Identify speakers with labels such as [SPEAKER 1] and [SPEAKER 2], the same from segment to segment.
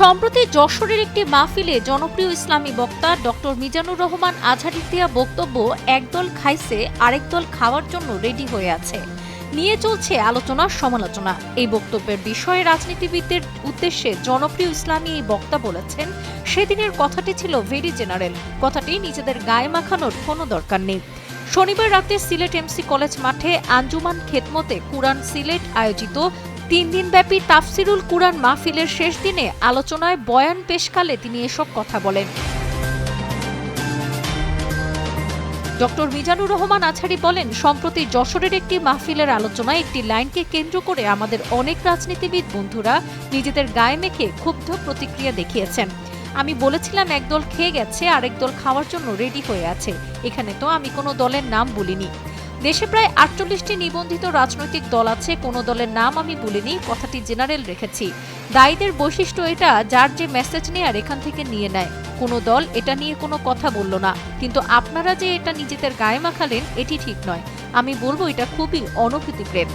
[SPEAKER 1] সম্প্রতি যশোরের একটি মাহফিলে জনপ্রিয় ইসলামী বক্তা ডক্টর মিজানুর রহমান আজহারীর দেয়া বক্তব্য একদল খাইছে আরেক দল খাওয়ার জন্য রেডি হয়ে আছে নিয়ে চলছে আলোচনা সমালোচনা। এই বক্তব্যের বিষয়ে রাজনীতিবিদদের উদ্দেশ্যে জনপ্রিয় ইসলামী এই বক্তা বলেছেন, সেদিনের কথাটি ছিল ভেরি জেনারেল, কথাটি নিজেদের গায়ে মাখানোর কোনো দরকার নেই। শনিবার রাতে সিলেট এমসি কলেজ মাঠে আঞ্জুমান খেদমতে কুরআন সিলেট আয়োজিত ৩ দিনব্যাপী তাফসিরুল কুরআন মাহফিলের শেষ দিনে আলোচনায় বয়ান পেশকালে তিনি এসব কথা বলেন। ডক্টর মিজানুর রহমান আজহারী বলেন, সম্প্রতি যশোরের একটি মাহফিলের আলোচনায় একটি লাইনকে কেন্দ্র করে আমাদের অনেক রাজনীতিবিদ বন্ধুরা নিজেদের গায়ে মেখে ক্ষুব্ধ প্রতিক্রিয়া দেখিয়েছেন। আমি বলেছিলাম একদল খেয়ে গেছে, আরেক দল খাওয়ার জন্য রেডি হয়ে আছে। এখানে তো আমি কোনো দলের নাম বলিনি। দেশে প্রায় ৪৮টি নিবন্ধিত রাজনৈতিক দল আছে, কোনো দলের নাম আমি বলিনি, কথাটি জেনারেল রেখেছি। দায়ীদের বৈশিষ্ট্য এটা, যার যে মেসেজ নেয়ার এখান থেকে নিয়ে নেয়। কোনো দল এটা নিয়ে কোনো কথা বলল না, কিন্তু আপনারা যে এটা নিজেদের গায়ে মাখালেন এটি ঠিক নয়। আমি বলবো এটা খুবই অনুভূতিপ্রেম।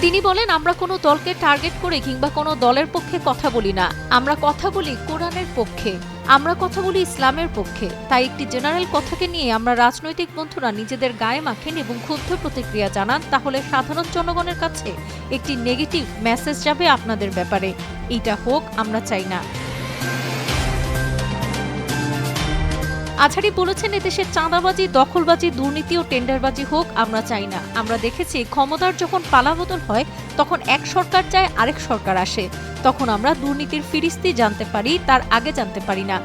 [SPEAKER 1] তিনি বলেন, আমরা কোনো দলকে টার্গেট করে কিংবা কোনো দলের পক্ষে কথা বলি না। আমরা কথা বলি কোরআনের পক্ষে, আমরা কথা বলি ইসলামের পক্ষে। তাই একটি জেনারেল কথাকে নিয়ে আমরা রাজনৈতিক বন্ধুরা নিজেদের গায়ে মাখেন এবং ক্ষুব্ধ প্রতিক্রিয়া জানান, তাহলে সাধারণ জনগণের কাছে একটি নেগেটিভ মেসেজ যাবে আপনাদের ব্যাপারে। এইটা হোক আমরা চাই না। আজহারী বলেছেন, এদেশে চাঁদাবাজি, দখলবাজি, দুর্নীতি ও টেন্ডারবাজি হোক আমরা চাই না। আমরা দেখেছি ক্ষমতার যখন পালাবদল হয় তখন এক সরকার চায় আরেক সরকার আসে, তখন আমরা দুর্নীতির ফিরিস্তি জানতে পারি, তার আগে জানতে পারি না।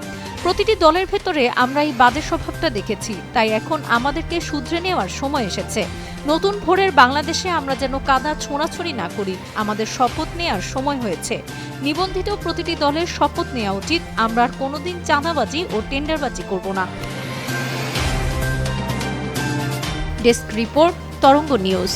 [SPEAKER 1] প্রতিটি দলের ভেতরে আমরা এই বাজে স্বভাবটা দেখেছি, তাই এখন আমাদেরকে শুধরে নেওয়ার সময় এসেছে। নতুন ভোরের বাংলাদেশে আমরা যেন কাদা ছোঁড়াছুঁড়ি না করি। আমাদের শপথ নেওয়ার সময় হয়েছে। নিবন্ধিত প্রতিটি দলের শপথ নেওয়া উচিত, আমরা আর কোনোদিন চাঁদাবাজি ও টেন্ডারবাজি করব না। ডেস্ক রিপোর্ট, তরঙ্গ নিউজ।